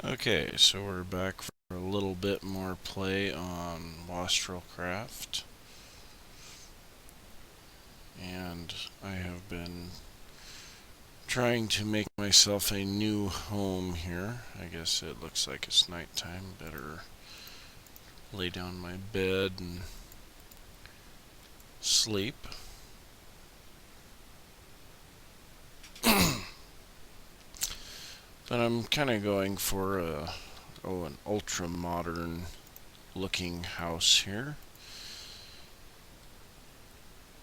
Okay, so we're back for a little bit more play on Wostrelcraft. And I have been trying to make myself a new home here. I guess it looks like it's nighttime. Better lay down my bed and sleep. But I'm kind of going for an ultra modern looking house here.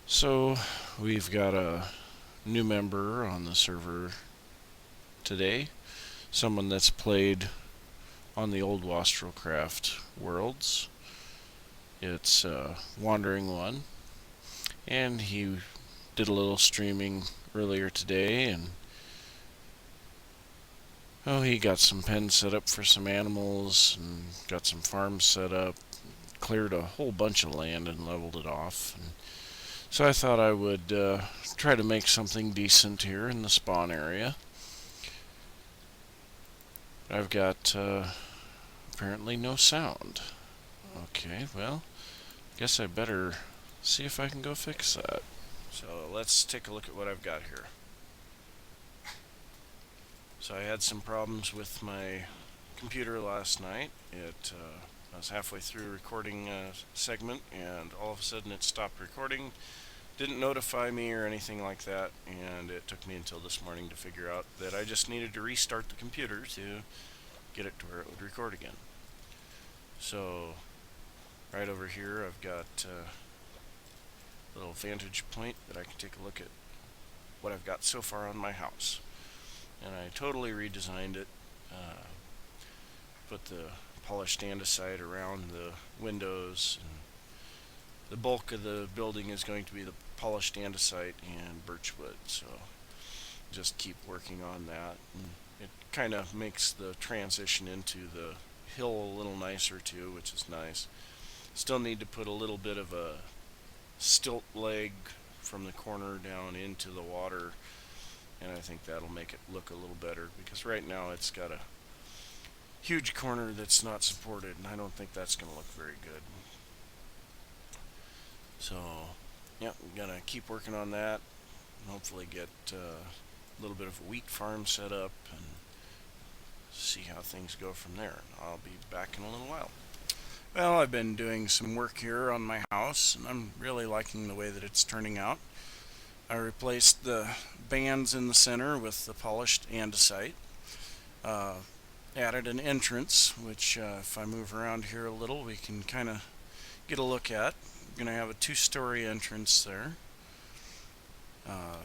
So we've got a new member on the server today, someone that's played on the old Wostrelcraft worlds. It's Wandering One, and he did a little streaming earlier today, and he got some pens set up for some animals and got some farms set up, cleared a whole bunch of land and leveled it off. And so I thought I would try to make something decent here in the spawn area. I've got apparently no sound. Okay, well, guess I better see if I can go fix that. So let's take a look at what I've got here. So I had some problems with my computer last night. I was halfway through recording a segment, and all of a sudden it stopped recording. Didn't notify me or anything like that, and it took me until this morning to figure out that I just needed to restart the computer to get it to where it would record again. So right over here I've got a little vantage point that I can take a look at what I've got so far on my house. And I totally redesigned it, put the polished andesite around the windows, and the bulk of the building is going to be the polished andesite and birchwood, so just keep working on that. And it kind of makes the transition into the hill a little nicer too, which is nice. Still need to put a little bit of a stilt leg from the corner down into the water, and I think that'll make it look a little better, because right now it's got a huge corner that's not supported, and I don't think that's going to look very good. So yeah, I'm gonna keep working on that and hopefully get a little bit of a wheat farm set up and see how things go from there. I'll be back in a little while. Well, I've been doing some work here on my house, and I'm really liking the way that it's turning out. I replaced the bands in the center with the polished andesite. Added an entrance, which if I move around here a little, we can kind of get a look at. I'm going to have a two-story entrance there. Of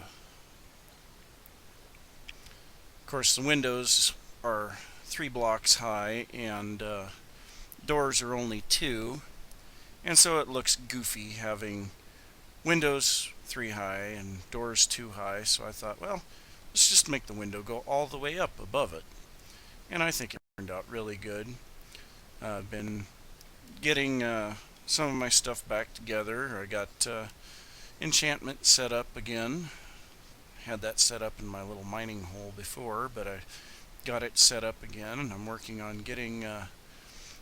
course, the windows are 3 blocks high, and doors are only 2, and so it looks goofy having windows 3 high and doors 2 high. So I thought, well, let's just make the window go all the way up above it, and I think it turned out really good. I've been getting some of my stuff back together. I got enchantment set up again. Had that set up in my little mining hole before, but I got it set up again, and I'm working on getting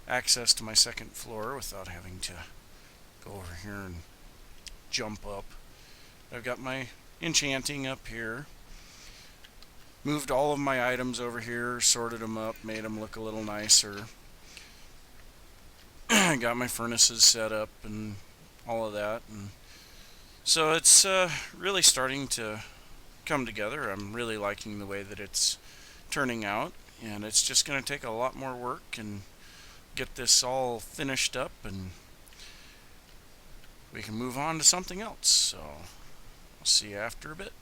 access to my second floor without having to go over here and jump up. I've got my enchanting up here. Moved all of my items over here, sorted them up, made them look a little nicer. Got my furnaces set up and all of that, and so it's really starting to come together. I'm really liking the way that it's turning out, and it's just going to take a lot more work and get this all finished up, and we can move on to something else. So I'll see you after a bit.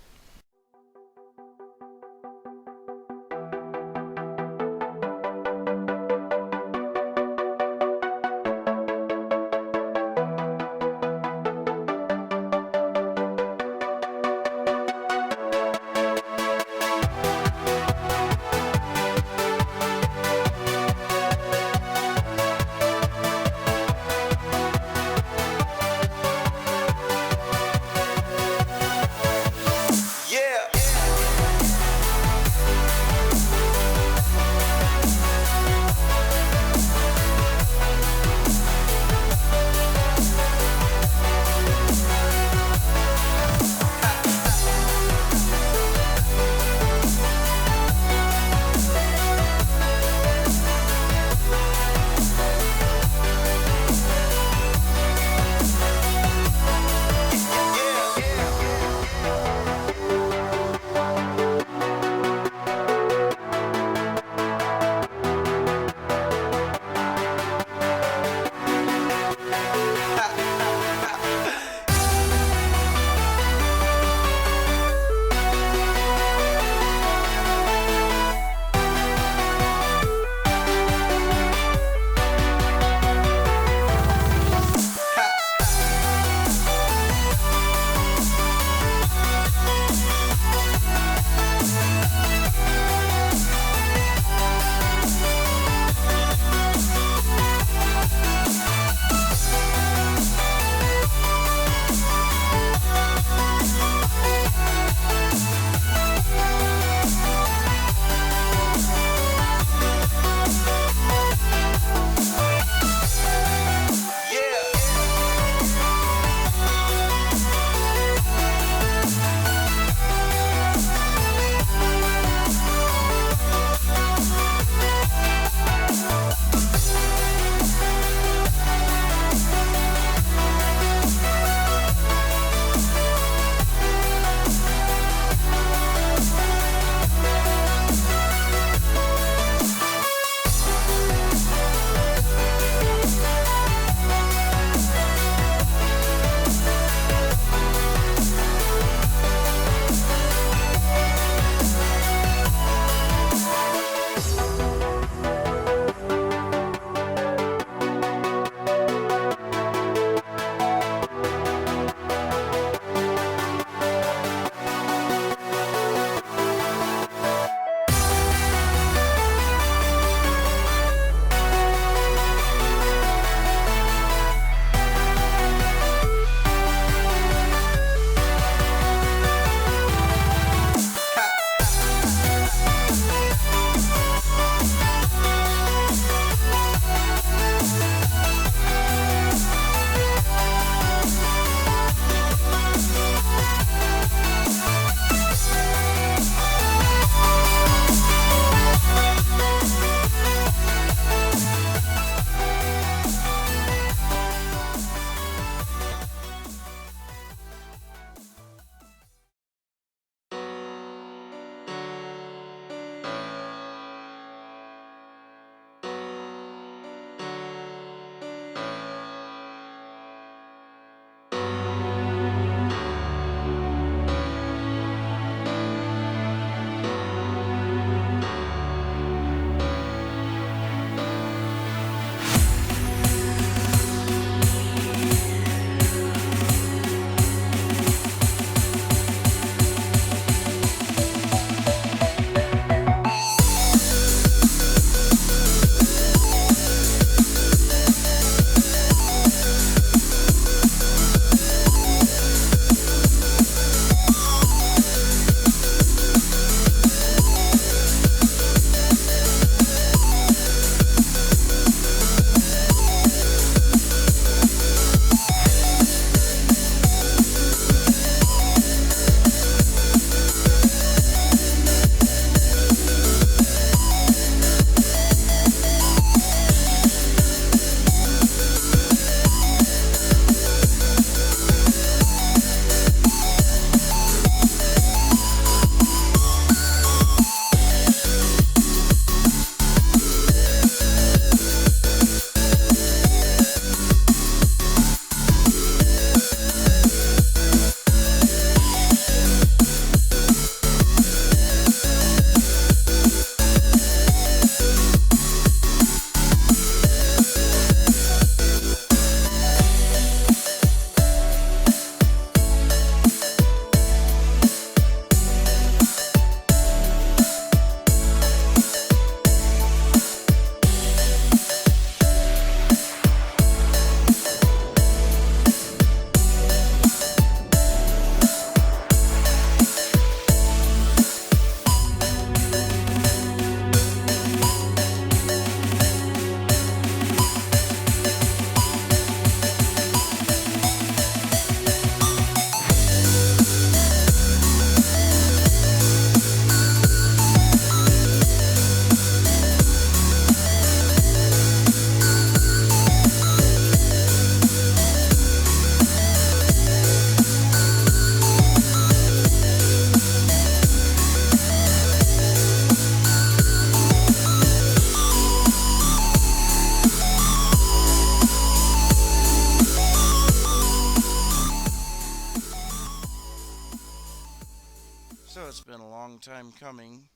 time coming,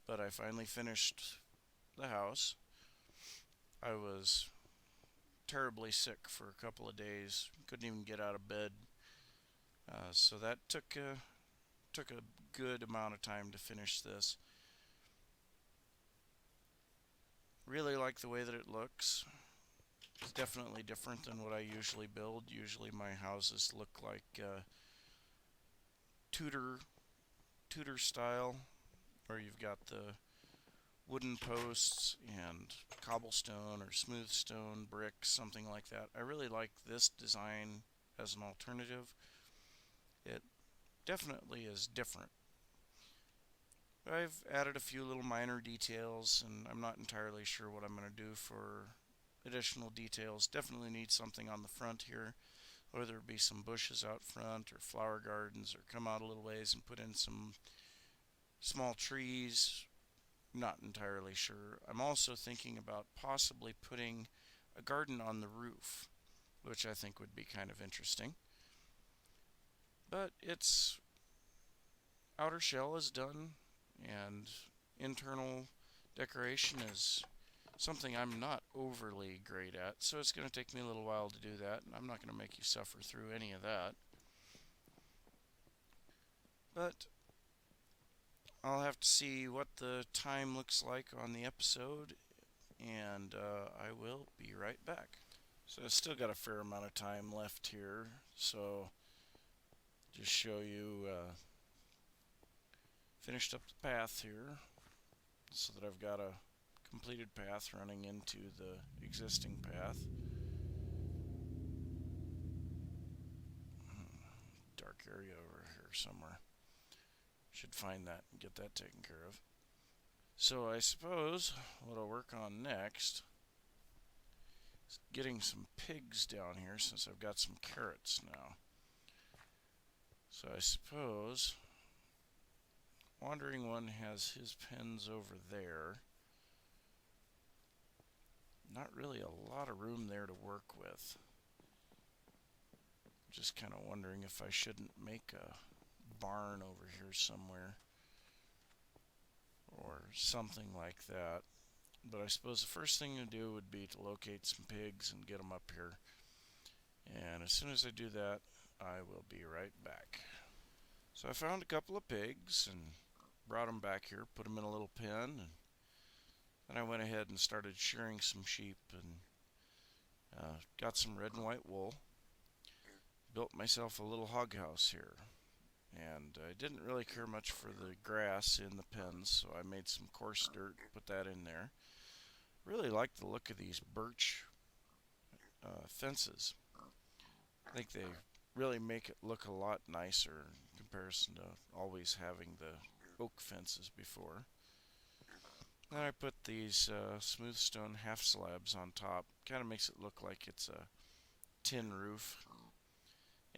but I finally finished the house. I was terribly sick for a couple of days, couldn't even get out of bed, so that took a good amount of time to finish this. Really like the way that it looks. It's definitely different than what I usually build. Usually my houses look like Tudor Tudor style, where you've got the wooden posts and cobblestone or smooth stone bricks, something like that. I really like this design as an alternative. It definitely is different. But I've added a few little minor details, and I'm not entirely sure what I'm going to do for additional details. Definitely need something on the front here, whether it be some bushes out front or flower gardens, or come out a little ways and put in some small trees. Not entirely sure. I'm also thinking about possibly putting a garden on the roof, which I think would be kind of interesting. But its outer shell is done, and internal decoration is something I'm not overly great at, so it's going to take me a little while to do that, and I'm not going to make you suffer through any of that. But I'll have to see what the time looks like on the episode, and I will be right back. So I've still got a fair amount of time left here, so just show you finished up the path here so that I've got a completed path running into the existing path. Dark area over here somewhere. Should find that and get that taken care of. So I suppose what I'll work on next is getting some pigs down here, since I've got some carrots now. So I suppose Wandering One has his pens over there. Not really a lot of room there to work with. Just kind of wondering if I shouldn't make a barn over here somewhere or something like that. But I suppose the first thing to do would be to locate some pigs and get them up here. And as soon as I do that, I will be right back. So I found a couple of pigs and brought them back here, put them in a little pen, and then I went ahead and started shearing some sheep and got some red and white wool. Built myself a little hog house here. And I didn't really care much for the grass in the pens, so I made some coarse dirt, put that in there. Really like the look of these birch fences. I think they really make it look a lot nicer in comparison to always having the oak fences before. Then I put these smooth stone half slabs on top. Kind of makes it look like it's a tin roof.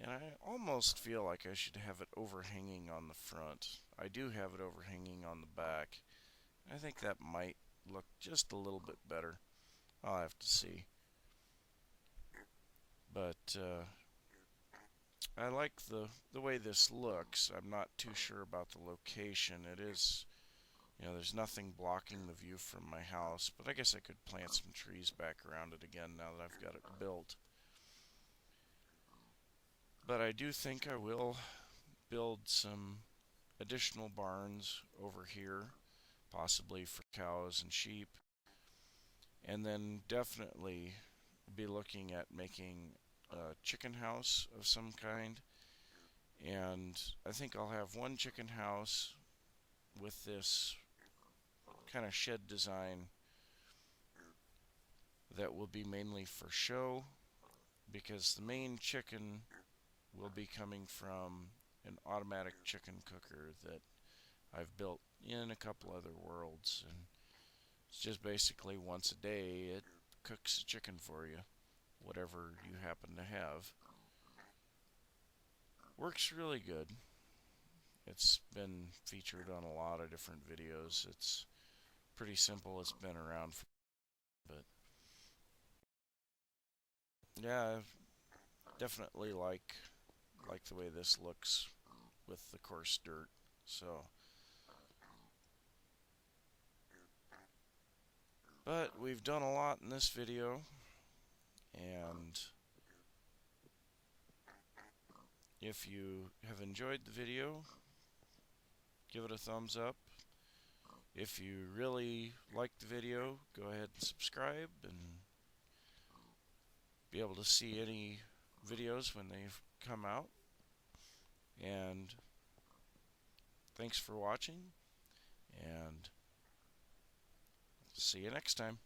And I almost feel like I should have it overhanging on the front. I do have it overhanging on the back. I think that might look just a little bit better. I'll have to see. But I like the way this looks. I'm not too sure about the location. It is, there's nothing blocking the view from my house, but I guess I could plant some trees back around it again now that I've got it built. But I do think I will build some additional barns over here, possibly for cows and sheep, and then definitely be looking at making a chicken house of some kind. And I think I'll have one chicken house with this kind of shed design that will be mainly for show, because the main chicken will be coming from an automatic chicken cooker that I've built in a couple other worlds, and it's just basically once a day it cooks the chicken for you, whatever you happen to have. Works really good. It's been featured on a lot of different videos. It's pretty simple. It's been around for, but yeah, I definitely like the way this looks with the coarse dirt. So But we've done a lot in this video, and if you have enjoyed the video, give it a thumbs up. If you really liked the video, go ahead and subscribe and be able to see any videos when they come out. And thanks for watching, and see you next time.